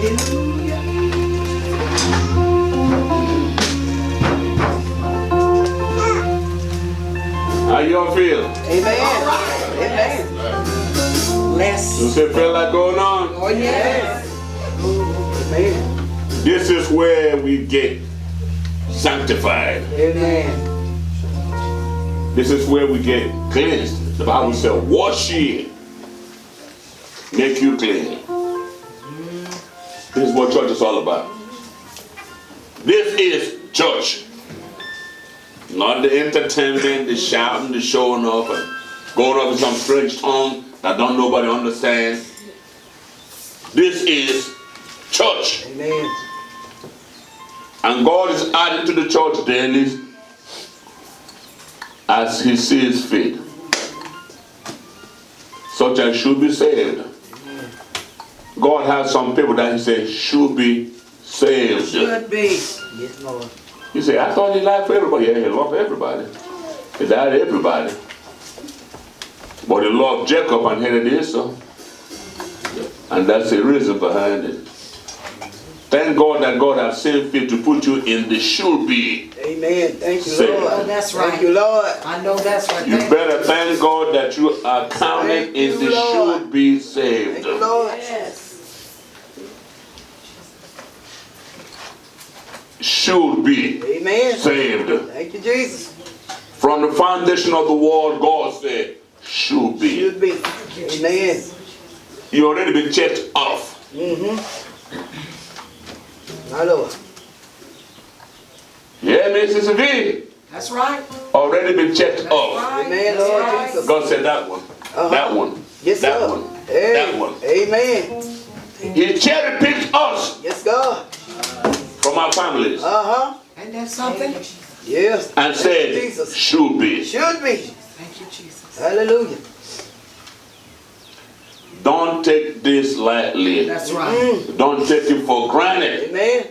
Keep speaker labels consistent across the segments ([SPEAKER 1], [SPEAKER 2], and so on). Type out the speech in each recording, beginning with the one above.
[SPEAKER 1] Hallelujah.
[SPEAKER 2] How y'all feel?
[SPEAKER 1] Amen. Amen. Bless.
[SPEAKER 2] Does it feel like going on?
[SPEAKER 1] Oh, yes. Amen.
[SPEAKER 2] This is where we get sanctified.
[SPEAKER 1] Amen.
[SPEAKER 2] This is where we get cleansed. The Bible says, wash ye, make you clean. This is what church is all about. This is church. Not the entertainment, the shouting, the showing off, and going off in some strange tongue that don't nobody understand. This is church.
[SPEAKER 1] Amen.
[SPEAKER 2] And God is adding to the church daily as He sees fit. Such as should be saved. God has some people that He says should be saved.
[SPEAKER 1] Should be. Yes, Lord.
[SPEAKER 2] You say, I thought He died for everybody. Yeah, He loved everybody. He died for everybody. But He loved Jacob and hated Esau. And that's the reason behind it. Thank God that God has seen fit to put you in the should be.
[SPEAKER 1] Amen. Thank you,
[SPEAKER 2] saved.
[SPEAKER 1] Lord.
[SPEAKER 3] Oh, that's right.
[SPEAKER 1] Thank you, Lord.
[SPEAKER 3] I know that's right.
[SPEAKER 2] You better thank God that you are counted
[SPEAKER 1] Thank
[SPEAKER 2] in
[SPEAKER 1] you,
[SPEAKER 2] the
[SPEAKER 1] Lord.
[SPEAKER 2] should be saved.
[SPEAKER 1] Thank you, Lord.
[SPEAKER 3] Yes.
[SPEAKER 2] Should be
[SPEAKER 1] Amen.
[SPEAKER 2] saved.
[SPEAKER 1] Thank you, Jesus.
[SPEAKER 2] From the foundation of the world, God said, should be.
[SPEAKER 1] Should be. Amen.
[SPEAKER 2] You already been checked off.
[SPEAKER 1] My Lord.
[SPEAKER 2] Yeah, Mrs. V.
[SPEAKER 3] That's right.
[SPEAKER 2] Already been checked
[SPEAKER 3] That's
[SPEAKER 2] off.
[SPEAKER 3] right.
[SPEAKER 1] Amen,
[SPEAKER 3] That's
[SPEAKER 1] Lord
[SPEAKER 3] right.
[SPEAKER 1] Jesus.
[SPEAKER 2] God said that one. That one.
[SPEAKER 1] Yes,
[SPEAKER 2] that
[SPEAKER 1] sir.
[SPEAKER 2] one.
[SPEAKER 1] Hey.
[SPEAKER 2] That one.
[SPEAKER 1] Amen.
[SPEAKER 2] He cherry picked us
[SPEAKER 1] Yes, God.
[SPEAKER 2] from our families
[SPEAKER 3] Ain't that something?
[SPEAKER 1] Yes.
[SPEAKER 2] and
[SPEAKER 1] Thank
[SPEAKER 2] said,
[SPEAKER 1] you, Jesus.
[SPEAKER 2] should be.
[SPEAKER 1] Should be.
[SPEAKER 3] Thank you, Jesus.
[SPEAKER 1] Hallelujah.
[SPEAKER 2] Don't take this lightly.
[SPEAKER 3] That's right.
[SPEAKER 2] Don't take it for granted.
[SPEAKER 1] Amen.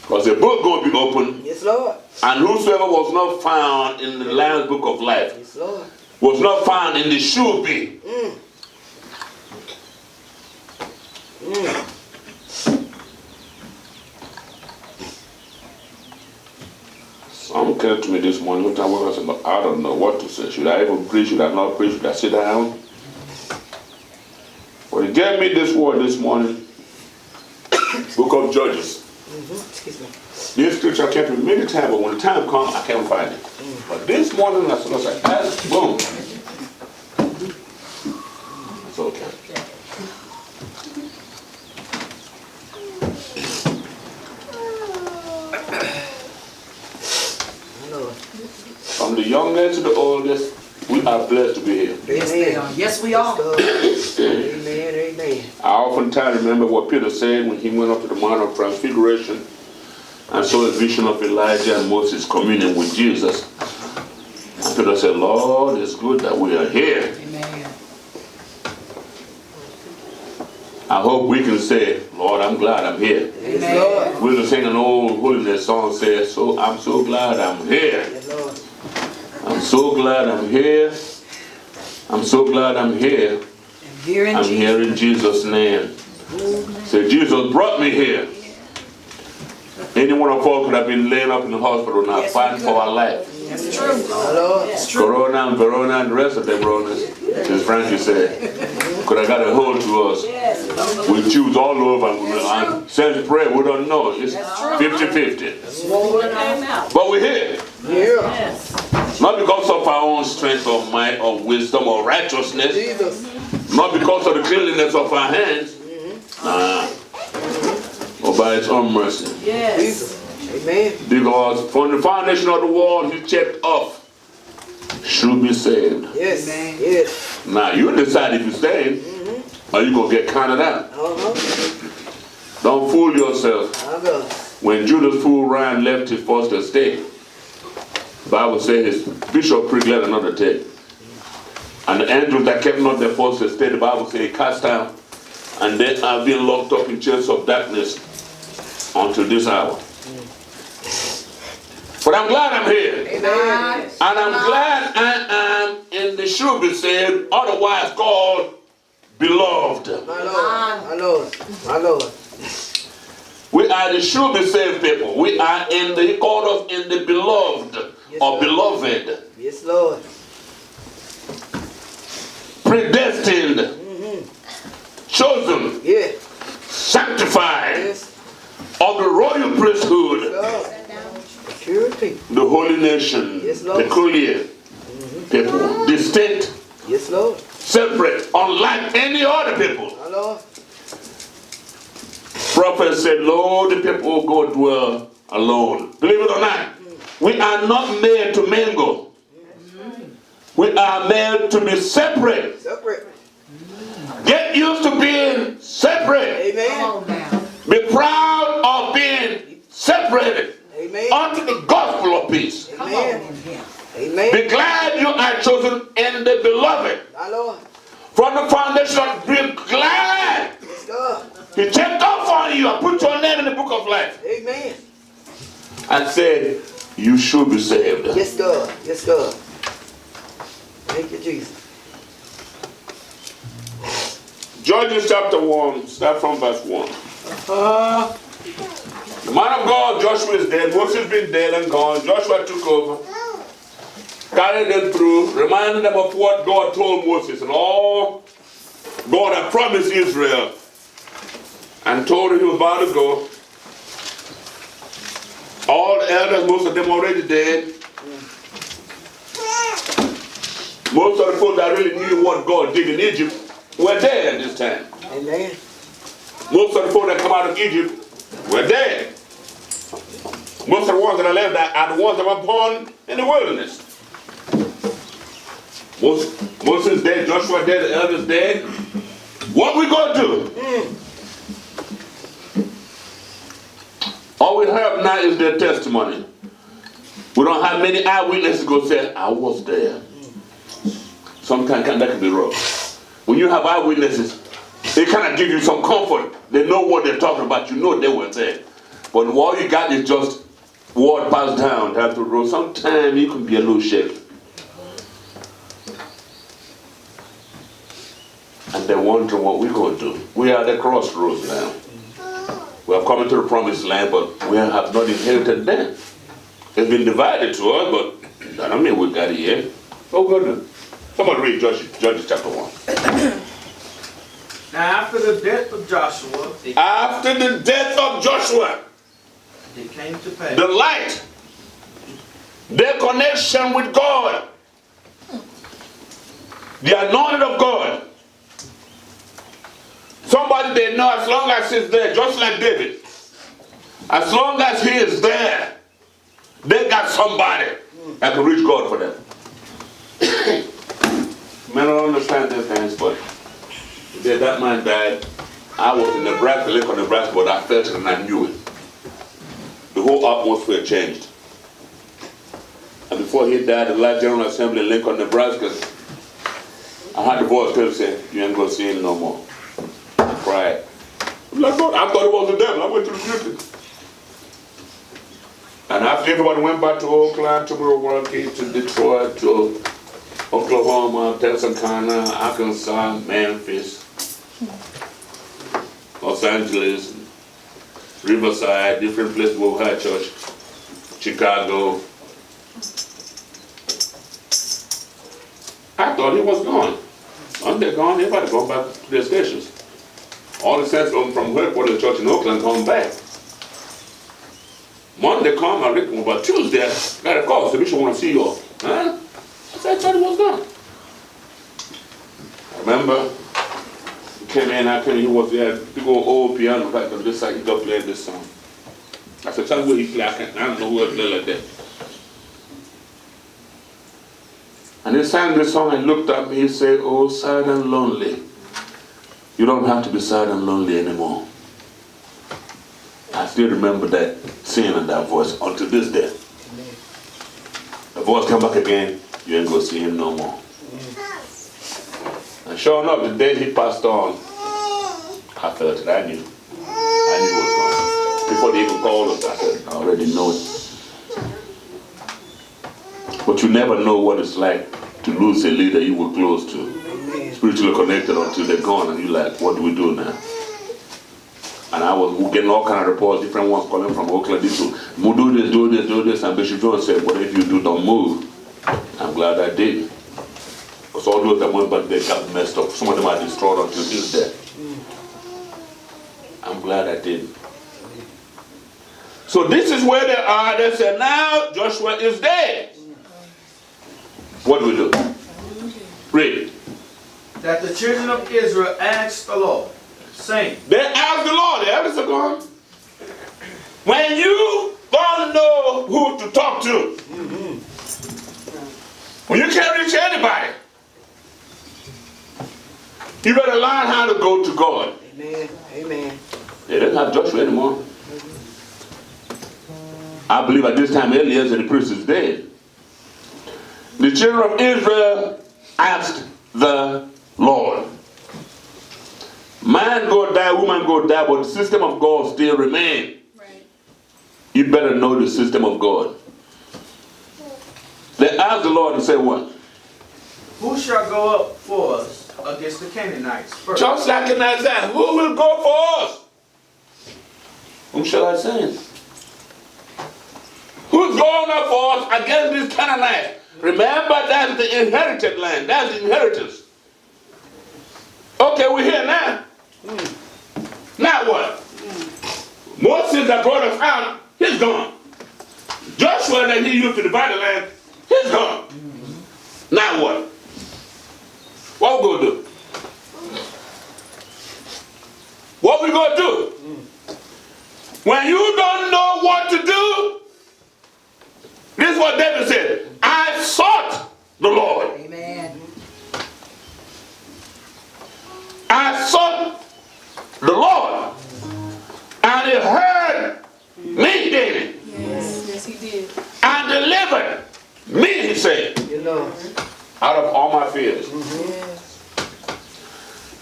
[SPEAKER 2] Because the book going to be open.
[SPEAKER 1] Yes, Lord.
[SPEAKER 2] And whosoever was not found in the Lamb's book of life
[SPEAKER 1] Yes, Lord.
[SPEAKER 2] was not found in the should be. Some came to me this morning. I said, I don't know what to say. Should I even preach? Should I not preach? Should I sit down? Well, He gave me this word this morning. Book of Judges.
[SPEAKER 1] Excuse me.
[SPEAKER 2] This scripture I kept it many times, but when the time comes, I can't find it. But this morning, I was like, boom. It's okay.
[SPEAKER 1] My Lord.
[SPEAKER 2] From the youngest to the oldest, we are blessed to be here.
[SPEAKER 3] Yes, they are. Yes, we are.
[SPEAKER 1] Amen. Amen.
[SPEAKER 2] I oftentimes remember what Peter said when he went up to the Mount of Transfiguration and saw a vision of Elijah and Moses communing with Jesus. And Peter said, Lord, it's good that we are here.
[SPEAKER 3] Amen.
[SPEAKER 2] I hope we can say, Lord, I'm glad I'm here.
[SPEAKER 1] Yes, Lord.
[SPEAKER 2] We were singing an old holiness song says, so I'm so glad I'm here.
[SPEAKER 1] Yes, Lord.
[SPEAKER 2] I'm so glad I'm here. I'm so glad I'm here.
[SPEAKER 3] And here in
[SPEAKER 2] I'm
[SPEAKER 3] Jesus.
[SPEAKER 2] here in Jesus' name. Say, Jesus brought me here. Any one of us could have been laying up in the hospital now,
[SPEAKER 3] Yes,
[SPEAKER 2] fighting
[SPEAKER 3] we
[SPEAKER 2] for
[SPEAKER 3] could.
[SPEAKER 2] our life.
[SPEAKER 3] That's true.
[SPEAKER 1] My Lord.
[SPEAKER 3] That's true.
[SPEAKER 2] Corona and Verona and the rest of them Ronas, as Frankie said, could have got a hold to us.
[SPEAKER 3] Yes.
[SPEAKER 2] We choose all over and send prayer. We don't know. It's 50-50.
[SPEAKER 3] Swollen out.
[SPEAKER 2] But we're here.
[SPEAKER 1] Yeah.
[SPEAKER 2] Not because of our own strength or might or wisdom or righteousness.
[SPEAKER 1] Jesus.
[SPEAKER 2] Not because of the cleanliness of our hands. Nah. Or by His own mercy.
[SPEAKER 3] Yes.
[SPEAKER 1] Jesus. Amen.
[SPEAKER 2] Because from the foundation of the world, He checked off. Should be saved.
[SPEAKER 1] Yes.
[SPEAKER 3] Amen.
[SPEAKER 1] Yes.
[SPEAKER 2] Now you decide if you're saved or you gonna get counted out. Don't fool yourself.
[SPEAKER 1] My God.
[SPEAKER 2] When Judas fool Ryan left his first estate, the Bible says his bishopric let another take. And the angels that kept not their first estate, the Bible says he cast down, and they are being locked up in chains of darkness until this hour. But I'm glad I'm here.
[SPEAKER 1] Amen.
[SPEAKER 2] And I'm glad I am in the should be saved, otherwise called beloved.
[SPEAKER 1] My Lord. My Lord. My Lord.
[SPEAKER 2] We are the should be saved people. We are in the, he called us in the beloved
[SPEAKER 1] Yes,
[SPEAKER 2] or
[SPEAKER 1] Lord.
[SPEAKER 2] beloved.
[SPEAKER 1] Yes, Lord.
[SPEAKER 2] Predestined. Chosen.
[SPEAKER 1] Yeah.
[SPEAKER 2] Sanctified.
[SPEAKER 1] Yes.
[SPEAKER 2] Of the royal priesthood.
[SPEAKER 1] Lord. Purity.
[SPEAKER 2] The holy nation.
[SPEAKER 1] Yes, Lord.
[SPEAKER 2] Peculiar people. Distinct.
[SPEAKER 1] Yes, Lord.
[SPEAKER 2] Separate. Unlike any other people.
[SPEAKER 1] My Lord.
[SPEAKER 2] Prophet said, Lord, the people will go dwell alone. Believe it or not, we are not made to mingle. We are made to be separate.
[SPEAKER 1] Separate.
[SPEAKER 2] Get used to being separate.
[SPEAKER 1] Amen.
[SPEAKER 2] Be proud of being separated
[SPEAKER 1] Amen.
[SPEAKER 2] unto the gospel of peace.
[SPEAKER 1] Amen. Amen.
[SPEAKER 2] Be glad you are chosen in the beloved.
[SPEAKER 1] My Lord.
[SPEAKER 2] From the foundation, be glad.
[SPEAKER 1] Yes, God.
[SPEAKER 2] He checked off on you and put your name in the book of life.
[SPEAKER 1] Amen.
[SPEAKER 2] And said, you should be saved.
[SPEAKER 1] Yes, God. Yes, God. Thank you, Jesus.
[SPEAKER 2] Judges chapter 1, start from verse 1. The man of God, Joshua is dead. Moses been dead and gone. Joshua took over, carried them through, reminded them of what God told Moses and all God had promised Israel, and told him he was about to go. All the elders, most of them already dead. Most of the folks that really knew what God did in Egypt were dead at this time.
[SPEAKER 1] Amen.
[SPEAKER 2] Most of the folk that come out of Egypt were dead. Most of the ones that are left are the ones that were born in the wilderness. Moses dead, Joshua dead, the elders dead. What we gonna do? All we have now is their testimony. We don't have many eyewitnesses to go say, I was there. Sometimes that can be wrong. When you have eyewitnesses, they kind of give you some comfort. They know what they're talking about. You know they were there. But all you got is just word passed down the road. Sometimes you can be a little shaky. And they're wondering what we're going to do. We are at the crossroads now. We have come into the promised land, but we have not inherited them. It's been divided to us, but that don't mean we got it yet. What we're going to do? Somebody read Judges chapter 1.
[SPEAKER 4] Now after the death of Joshua,
[SPEAKER 2] After the death of Joshua,
[SPEAKER 4] it came to pass.
[SPEAKER 2] the light, their connection with God, the anointing of God. Somebody they know as long as he's there, just like David. As long as he is there, they got somebody that can reach God for them. Man, I don't understand these things, but the day that man died, I was in Nebraska, Lincoln, Nebraska, but I felt it and I knew it. The whole atmosphere changed. And before he died, the Life General Assembly in Lincoln, Nebraska, I had the voice tell me, say, you ain't going to see him no more. I cried. I'm like, God, I thought it was the devil. I went to the scripture. And after everybody went back to Oakland, to Milwaukee, to Detroit, to Oklahoma, Texarkana, Arkansas, Memphis, Los Angeles, Riverside, different places where we had church, Chicago. I thought he was gone. When they're gone, everybody going back to their stations. All the saints from headquarters of the church in Oakland come back. Monday come, I reckon about Tuesday, I got a call, so Bishop want to see you all. Huh? I said, I thought he was gone. I remember, he came in, he was there, big old piano back on this side, he just played this song. I said, tell me where he play, I don't know who else play like that. And he sang this song and looked at me, he said, oh, sad and lonely. You don't have to be sad and lonely anymore. I still remember that singing and that voice until this day. The voice come back again, you ain't gonna see him no more. And sure enough, the day he passed on, I felt it, I knew. I knew he was gone. Before they even called us, I said, I already know it. But you never know what it's like to lose a leader you were close to, spiritually connected until they're gone, and you're like, what do we do now? And I was getting all kind of reports, different ones calling from Oakland. This do this, do this, do this. And Bishop Jones said, whatever you do, don't move. I'm glad I did. Because all those that went back there got messed up. Some of them are destroyed until this day. I'm glad I did. So this is where they are. They said, now Joshua is dead. What do we do? Read.
[SPEAKER 4] That the children of Israel asked the Lord, saying,
[SPEAKER 2] They asked the Lord, the elders are gone. When you don't know who to talk to, when you can't reach anybody, you better learn how to go to God.
[SPEAKER 1] Amen. Amen.
[SPEAKER 2] They didn't have Joshua anymore. I believe at this time Eliezer the priest is dead. The children of Israel asked the Lord. Man go die, woman go die, but the system of God still remains.
[SPEAKER 5] Right.
[SPEAKER 2] You better know the system of God. They asked the Lord and said what?
[SPEAKER 4] who shall go up for us against the Canaanites first?
[SPEAKER 2] Just like in Isaiah, who will go for us? Whom shall I send? Who's going up for us against these Canaanites? Remember, that's the inherited land. That's the inheritance. Okay, we're here now. Now what? Moses that brought us out, he's gone. Joshua that he used to divide the land, he's gone. Now what? What we gonna do? What we gonna do? When you don't know what to do, this is what David said. I sought the Lord.
[SPEAKER 3] Amen.
[SPEAKER 2] I sought the Lord. And he heard me, David.
[SPEAKER 5] Yes, yes, he did.
[SPEAKER 2] And delivered me, he said,
[SPEAKER 1] You know.
[SPEAKER 2] out of all my fears.
[SPEAKER 5] Yes.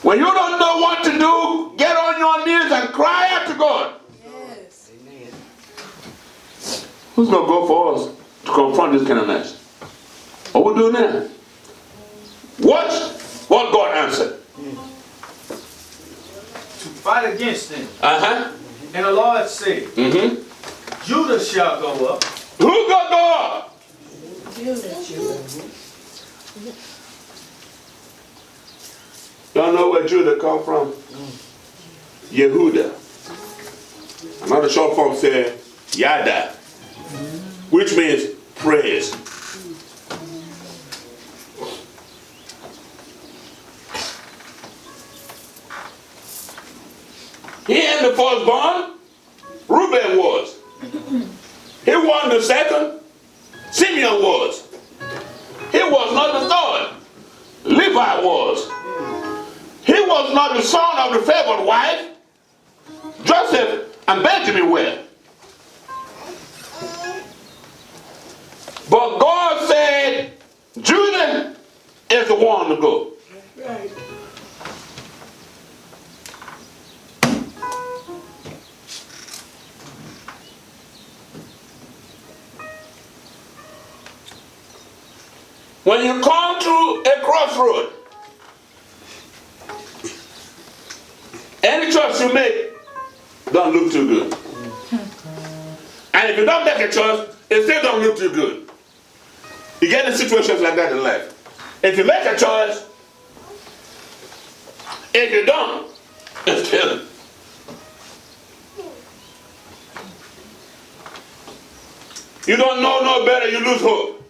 [SPEAKER 2] When you don't know what to do, get on your knees and cry out to God.
[SPEAKER 5] Yes.
[SPEAKER 1] Amen.
[SPEAKER 2] Who's going to go for us to confront this Canaanites? What we do now? Watch what God answered.
[SPEAKER 4] To fight against them.
[SPEAKER 2] Uh-huh.
[SPEAKER 4] And the Lord said, Judah shall go up.
[SPEAKER 2] Who going to go up? Y'all know where Judah come from? Yehuda. Another short form said Yada, which means praise. He ain't the firstborn. Reuben was. He won the second. Simeon was. He was not the third. Levi was. He was not the son of the favored wife. Joseph and Benjamin were. But God said, Judah is the one to go.
[SPEAKER 5] Right.
[SPEAKER 2] When you come to a crossroad, any choice you make don't look too good. And if you don't make a choice, it still don't look too good. You get in situations like that in life. If you make a choice, if you don't, it's still. You don't know no better, you lose hope.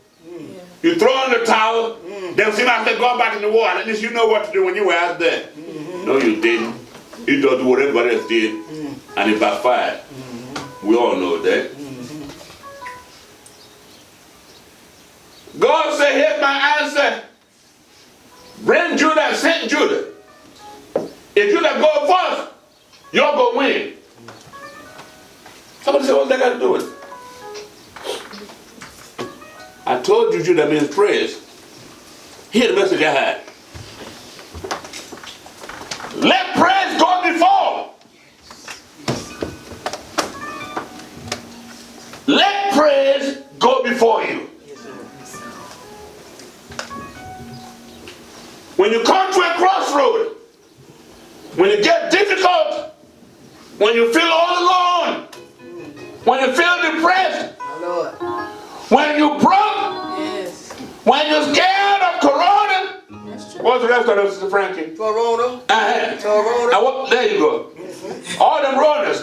[SPEAKER 2] You throw in the towel, then see after going back in the war, at least you know what to do when you were out there. No, you didn't. You don't do what everybody else did, and it backfired. We all know that. God said, here's my answer. Bring Judah and send Judah. If Judah go first, you're going to win. Somebody said, what's that got to do with it? I told you Judah means praise. Here's the message I had. Let praise go before. Let praise go before you. When you come to a crossroad, when it gets difficult, when you feel all alone, when you feel depressed,
[SPEAKER 1] My Lord.
[SPEAKER 2] when you broke,
[SPEAKER 5] Yes.
[SPEAKER 2] when you're scared of Corona.
[SPEAKER 5] That's true.
[SPEAKER 2] What's the rest of this, Mr. Frankie?
[SPEAKER 1] Corona.
[SPEAKER 2] Corona. There you go. All them runners.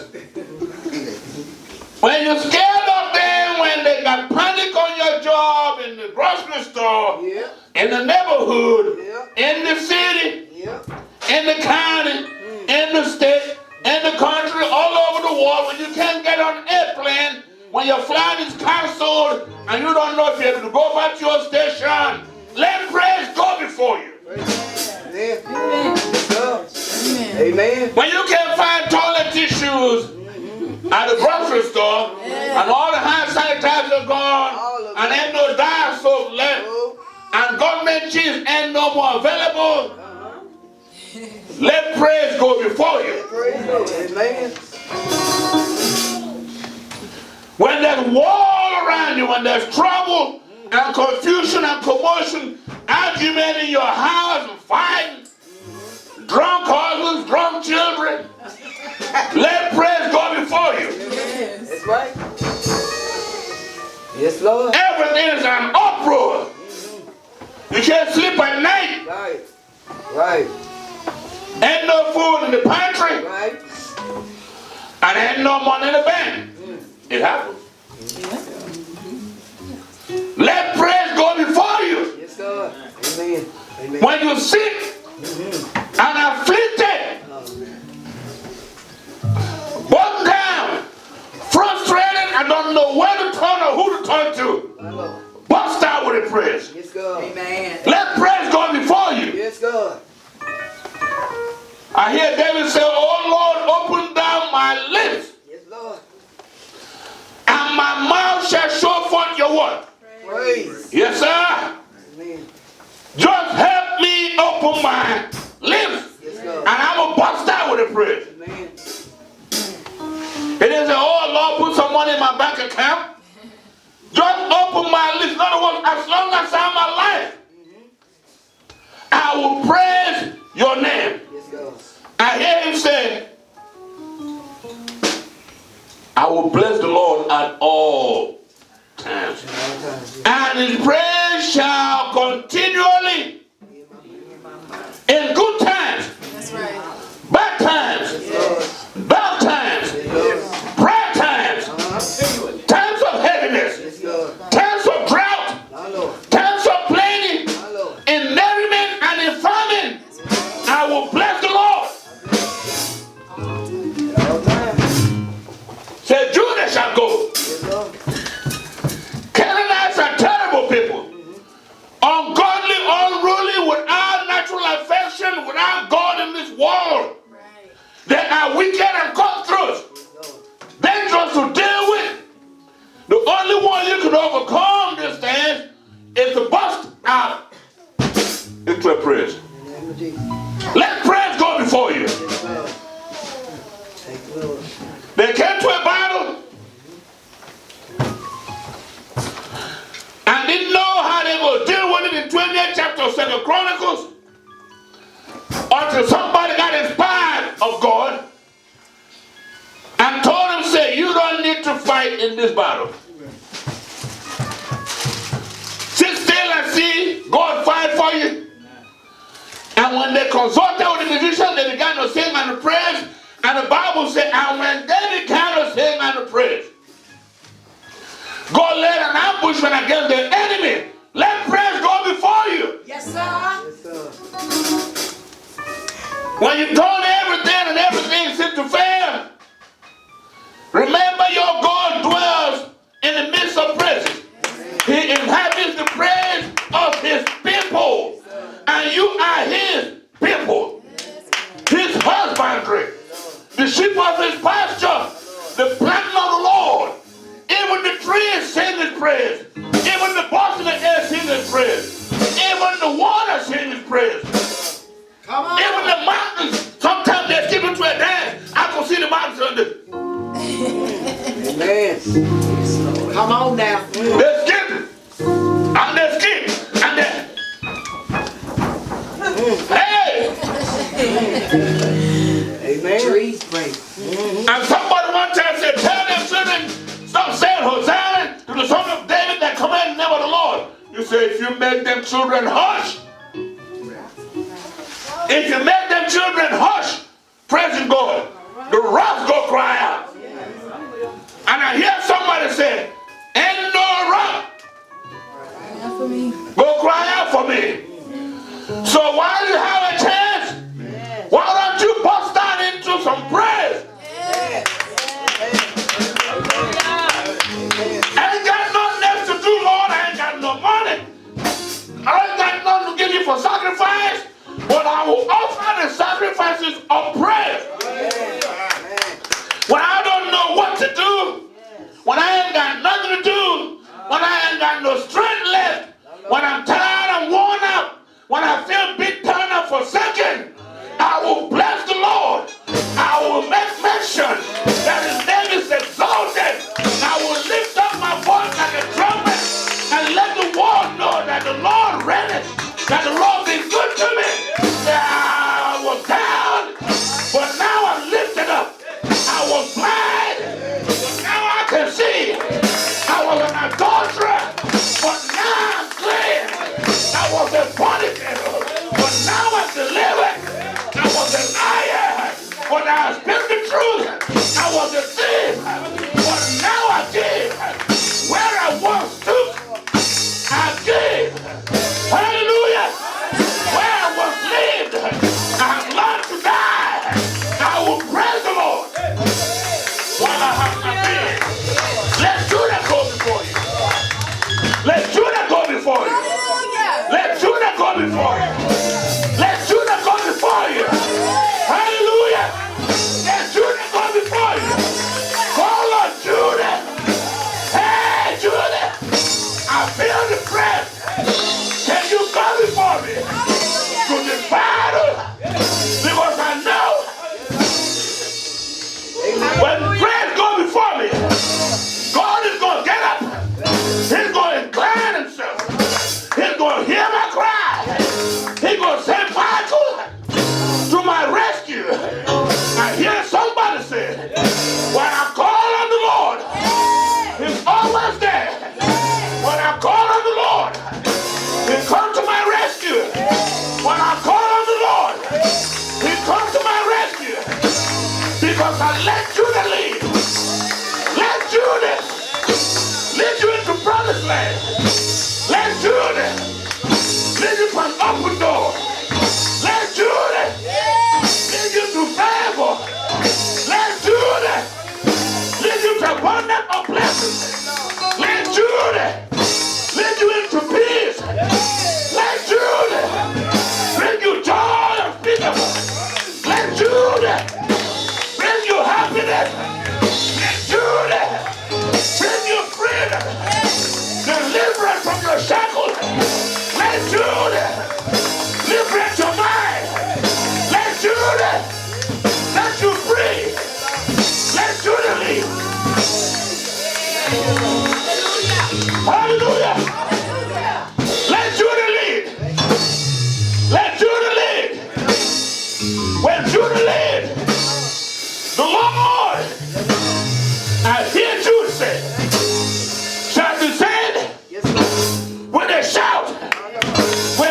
[SPEAKER 2] When you're scared of them, when they got panic on your job, in the grocery store,
[SPEAKER 1] Yeah.
[SPEAKER 2] in the neighborhood,
[SPEAKER 1] Yeah.
[SPEAKER 2] in the city,
[SPEAKER 1] Yeah.
[SPEAKER 2] in the county, in the state, in the country, all over the world, when you can't get on an airplane, when your flight is canceled, and you don't know if you're able to go back to your station, let praise go before you.
[SPEAKER 1] Amen.
[SPEAKER 5] Amen. Amen.
[SPEAKER 1] Amen.
[SPEAKER 2] When you can't find toilet tissues at the grocery store, and all the hand sanitizers are gone, and ain't no dial soap left, and government cheese ain't no more available, let praise go before you.
[SPEAKER 1] Praise the Lord. Amen.
[SPEAKER 2] When there's war around you, when there's trouble and confusion and commotion, argument in your house and fighting, drunk husbands, drunk children, let praise go before you.
[SPEAKER 5] Yes.
[SPEAKER 1] That's right. Yes, Lord.
[SPEAKER 2] Everything is an uproar. You can't sleep at night.
[SPEAKER 1] Right. Right.
[SPEAKER 2] Ain't no food in the pantry,
[SPEAKER 1] Right.
[SPEAKER 2] and ain't no money in the bank. It happens. Let praise go before you.
[SPEAKER 1] Yes, God. Amen. Amen.
[SPEAKER 2] When you're sick and afflicted, bottom down, frustrated, and don't know where to turn or who to turn to,
[SPEAKER 1] My Lord.
[SPEAKER 2] bust out with a praise.
[SPEAKER 1] Yes, God.
[SPEAKER 3] Amen.
[SPEAKER 2] Let praise go before you.
[SPEAKER 1] Yes, God.
[SPEAKER 2] I hear David say, "Oh Lord, open down my lips,
[SPEAKER 1] Yes, Lord.
[SPEAKER 2] and my mouth shall show forth your word."
[SPEAKER 1] Praise.
[SPEAKER 2] Yes, sir.
[SPEAKER 1] Amen.
[SPEAKER 2] Just help me open my lips,
[SPEAKER 1] Yes,
[SPEAKER 2] and
[SPEAKER 1] God.
[SPEAKER 2] I'm going to bust out with a praise.
[SPEAKER 1] Amen.
[SPEAKER 2] It didn't say, "Oh Lord, put some money in my bank account." Just open my lips. In other words, as long as I'm alive, I will praise your name.
[SPEAKER 1] Yes, God.
[SPEAKER 2] I hear him say, "I will bless the Lord at all times,
[SPEAKER 1] All times.
[SPEAKER 2] and his praise shall continually in good times,
[SPEAKER 5] That's right.
[SPEAKER 2] bad times, bad times, prayer times, times of heaviness,
[SPEAKER 1] Yes, God.
[SPEAKER 2] times of drought,
[SPEAKER 1] My Lord.
[SPEAKER 2] times of plenty,
[SPEAKER 1] My Lord.
[SPEAKER 2] in merriment and in famine. I will bless the Lord."
[SPEAKER 1] At all times.
[SPEAKER 2] Say, "Judah shall go."
[SPEAKER 1] Yes, Lord.
[SPEAKER 2] Canaanites are terrible people. Ungodly, unruly, without natural affection, without God in this world.
[SPEAKER 5] Right.
[SPEAKER 2] They are wicked and cutthroat. Dangerous to deal with. The only one you can overcome these things is to bust out into a praise.
[SPEAKER 1] In the name of Jesus.
[SPEAKER 2] Let praise go before you.
[SPEAKER 1] Yes, Lord. Thank you, Lord.
[SPEAKER 2] They came to a battle and didn't know how they would deal with it in 28th chapter of 2 Chronicles until somebody got inspired of God and told them, say, "You don't need to fight in this battle. Sit still and see God fight for you." And when they consulted with the musicians, they began to sing and to praise. And the Bible said, and when they began to sing and to praise, God led an ambushment against the enemy. Let praise go before you.
[SPEAKER 3] Yes, sir.
[SPEAKER 1] Yes, sir.
[SPEAKER 2] When you've done everything and everything seems to fail, remember your God dwells in the midst of praises. He inhabits the praise of his people. And you are his people. His husbandry. The sheep of his pasture. The planting of the Lord. Even the trees sing his praise. Even the birds in the air sing his praise. Even the water sing his praise.
[SPEAKER 3] Come on.
[SPEAKER 2] Even the mountains, sometimes they skip into a dance. I can see the mountains on this.
[SPEAKER 1] Amen.
[SPEAKER 3] Come on now.
[SPEAKER 2] They skip. And they skip. And they... Hey!
[SPEAKER 1] Amen.
[SPEAKER 3] Trees break.
[SPEAKER 2] And children hush, if you make them children hush, praise God, the rocks go cry out. And I hear somebody say, ain't no rock go cry out for me. So while you have a chance, why don't you bust down into some praise? I ain't got nothing else to do, Lord. I ain't got no money. I ain't got nothing to give you for sacrifice, but I will offer the sacrifices of praise. When I don't know what to do, when I ain't got nothing to do, when I ain't got no strength left, when I'm tired and worn out, when I feel big turned up for second, I will bless the Lord. I will make mention that his name is exalted. I will lift up my voice like a trumpet and let the world know that the Lord reigneth, that the Lord is good to me. I was down, but now I'm lifted up. I was blind, but now I can see. I was an adulterer, but now I'm clean. I was a fornicator, but now I'm delivered. I was a liar, but I speak the truth. I was a thief, but now I give. Where I once stood, I give. Hallelujah. Where I was lived, I have learned to die. I will praise the Lord while I have my being. Let Judah go before you. Let Judah go before you. Let Judah go before you. Let Judah go before you. Hallelujah. Let Judah go before you. Call on Judah. Hey, Judah. I feel the breath. Can you come before me to this battle? Because I know when praise go before me, God is going to get up. He's going to incline himself. He's going to hear my cry. He's going to send Michael to my rescue. I hear somebody say, when I call on the Lord, he's always there. When I call on the Lord, he comes to my rescue. When I call on the Lord, he comes to my rescue. Because I let Judah lead. Let Judah lead you into promised land. Let Judah lead you to an open door. Let Judah lead you to favor. Let Judah lead you to abundance of blessings. Let Judah lead you into peace. Let Judah bring you joy unspeakable. Let Judah bring you happiness. Let Judah bring you freedom. Deliverance from your shackles. Let Judah liberate your mind. Let Judah set you free. Let Judah lead. Hallelujah. Let Judah lead. Let Judah lead. When Judah lead, the Lord, I hear Judah say, shall be said with a shout. When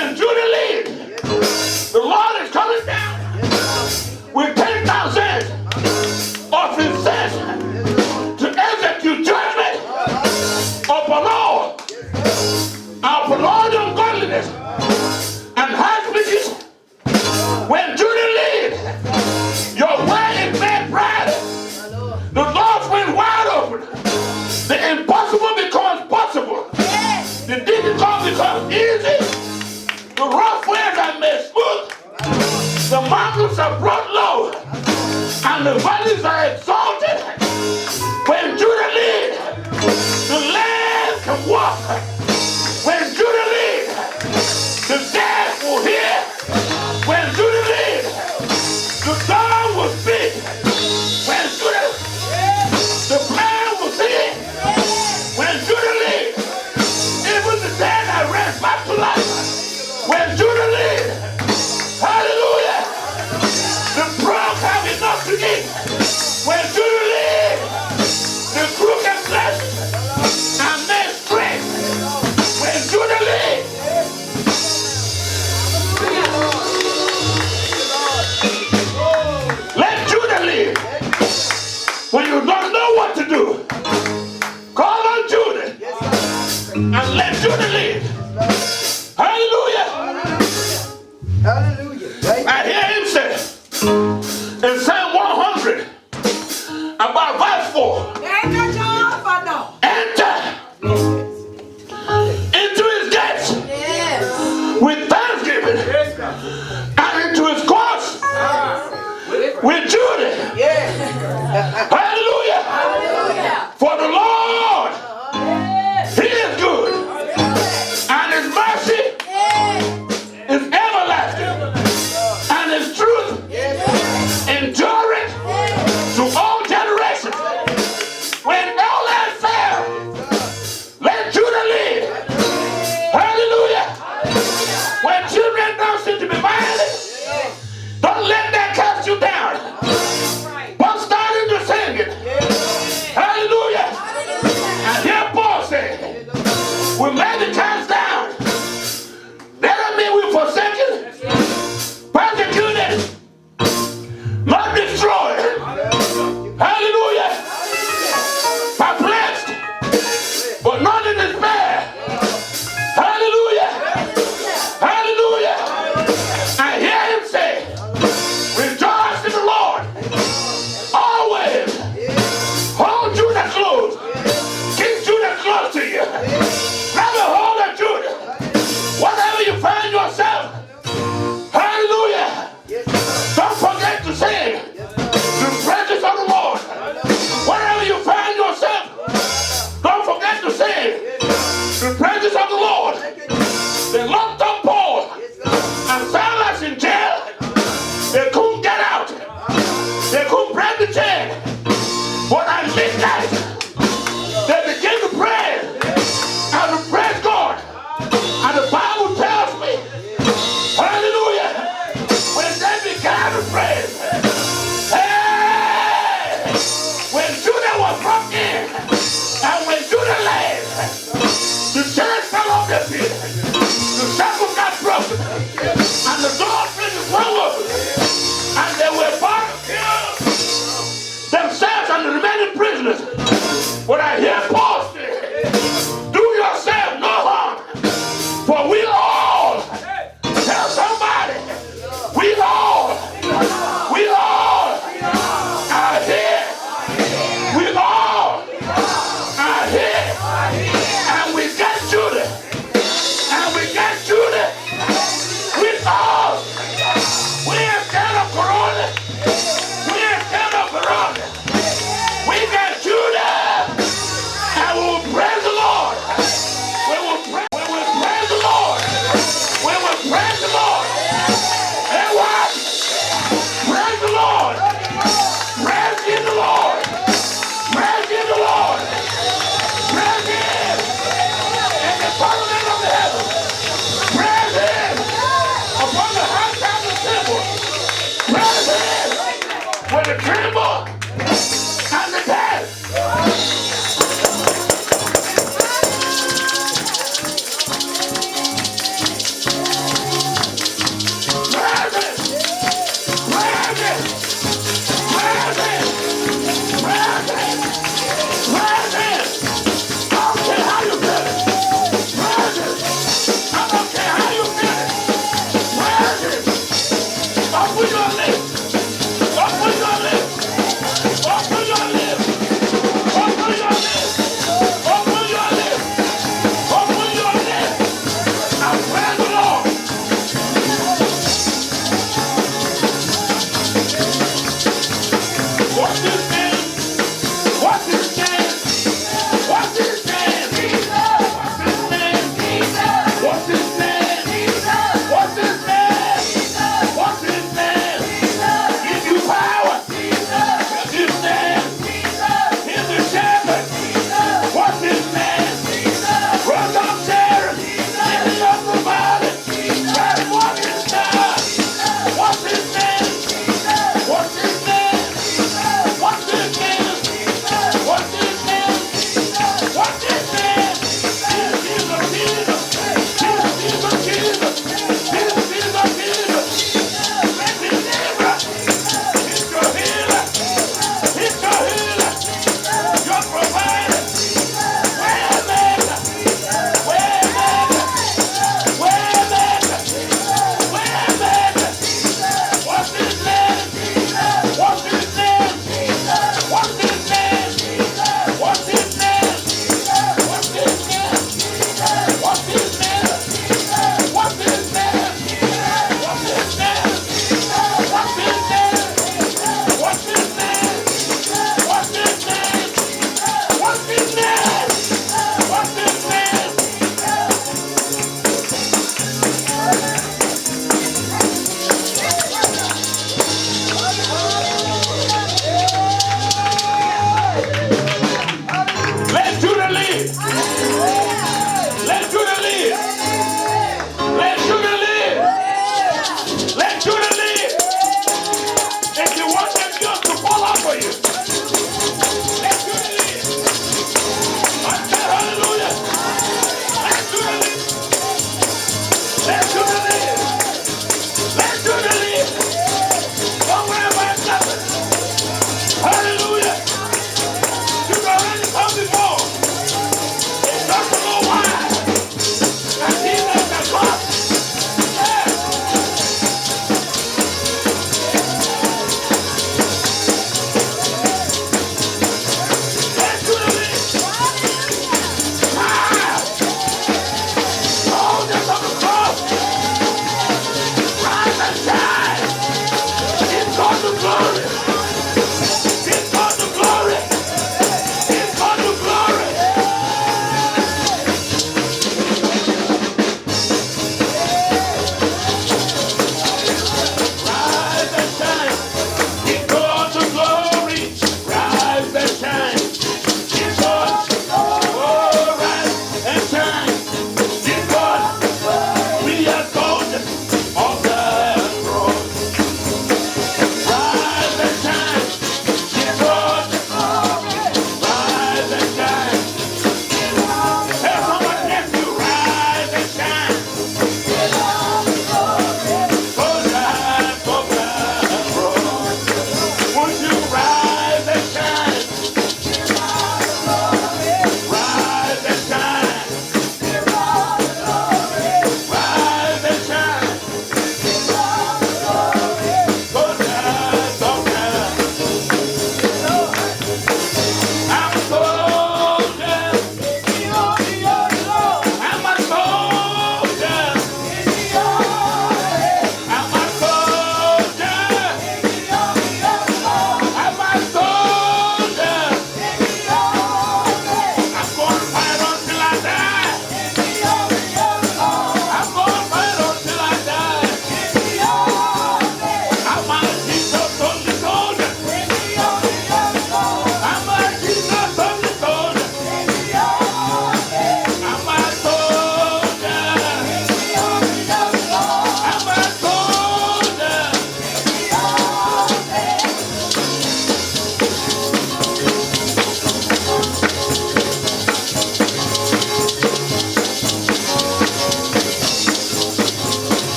[SPEAKER 2] about verse 4. Enter into his gates with thanksgiving and into his courts with Judah. Hallelujah. For the Lord, he is good, and his mercy is everlasting, and his truth endureth to all generations. When all else fail, let Judah lead. Hallelujah. When children don't seem to be violent, don't let that cast you down. But start into singing. Hallelujah. And here Paul said, we made the cast down. That don't mean we're forsaken, persecuted, not destroyed. Hallelujah. Perplexed, but not in despair. Hallelujah. Hallelujah. I hear him say, rejoice in the Lord always. Hold Judah close. Keep Judah close to you. Grab a hold of Judah. Whatever you find yourself, hallelujah. Don't forget to sing the praises of the Lord. Wherever you find yourself, don't forget to sing the praises of the Lord. They locked up Paul and Silas in jail. They couldn't get out. They couldn't break the chain. But at midnight, they began to pray and to praise God. And the Bible tells me, hallelujah, when they began to pray, hey, when Judah was brought in, and when Judah lay, the church fell off their feet, the shackles got broken, and the door prison was open, and they were about to kill themselves and the remaining prisoners. But I hear Paul say, do yourself no harm, for we all, tell somebody, we all are here. We all are here. And we got Judah. And we got Judah. We all. We ain't scared of Corona. We ain't scared of Corona. We got Judah. And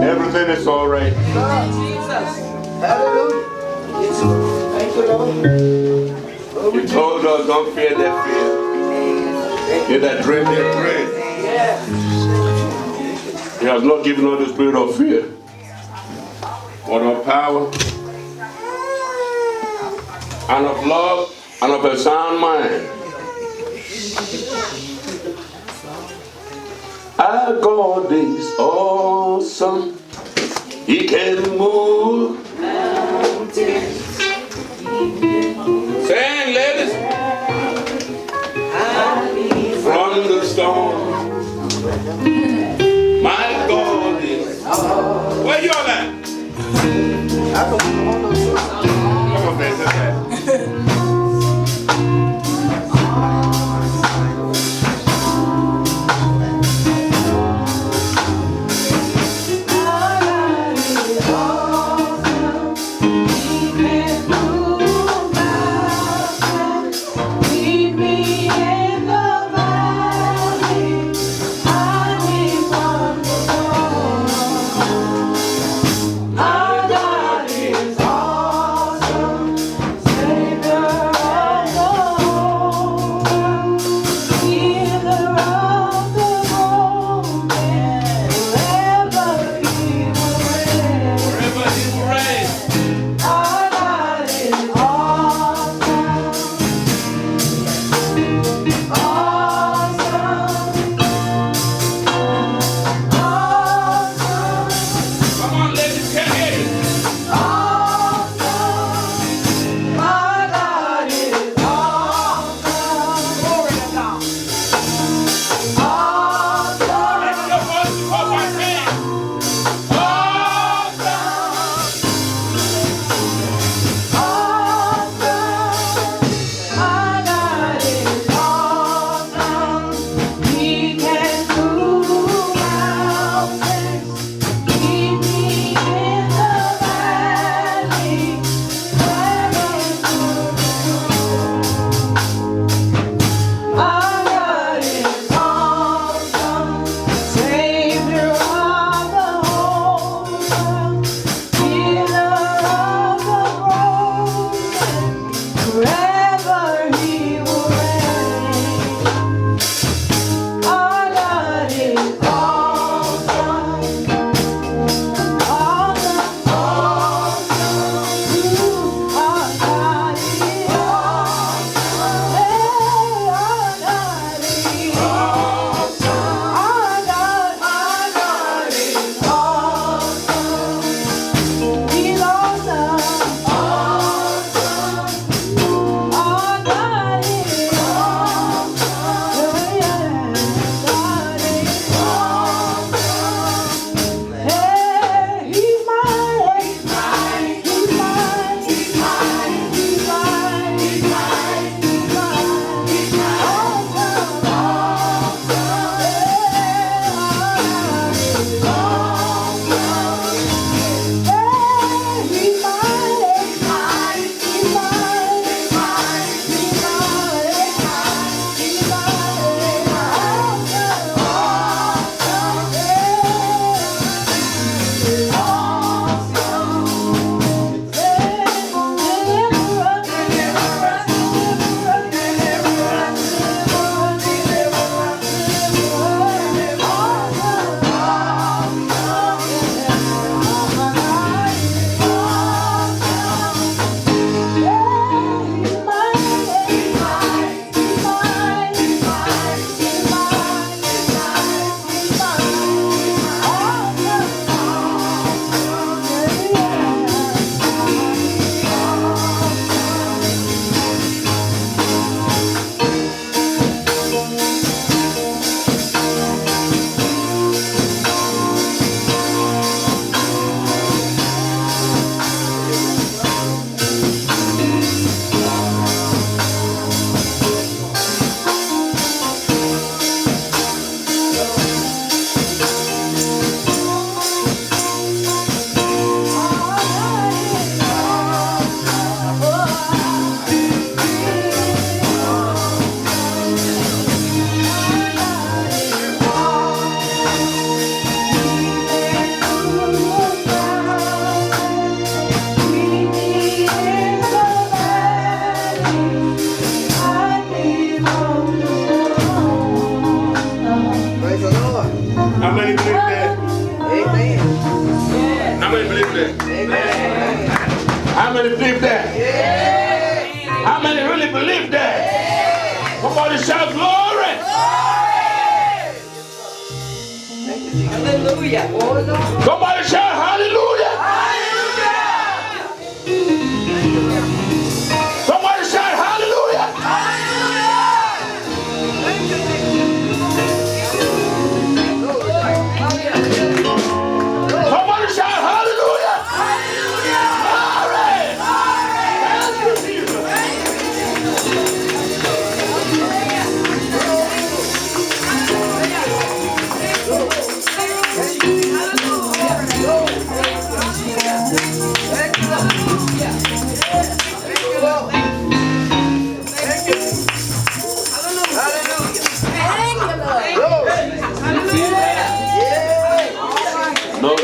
[SPEAKER 2] Everything is all right.
[SPEAKER 1] Hallelujah. Thank you, Lord.
[SPEAKER 2] He told us, don't fear that fear. Get that dread, that dread. He has not given us the spirit of fear, but of power, and of love, and of a sound mind. Our God is awesome. He can move mountains. Sing, ladies. From the storm. My God is. Where y'all at? Come on, man, sit back.
[SPEAKER 1] Hallelujah.
[SPEAKER 2] Somebody shout hallelujah. Somebody shout hallelujah. Somebody shout hallelujah. Glory. Thank you, Jesus. No,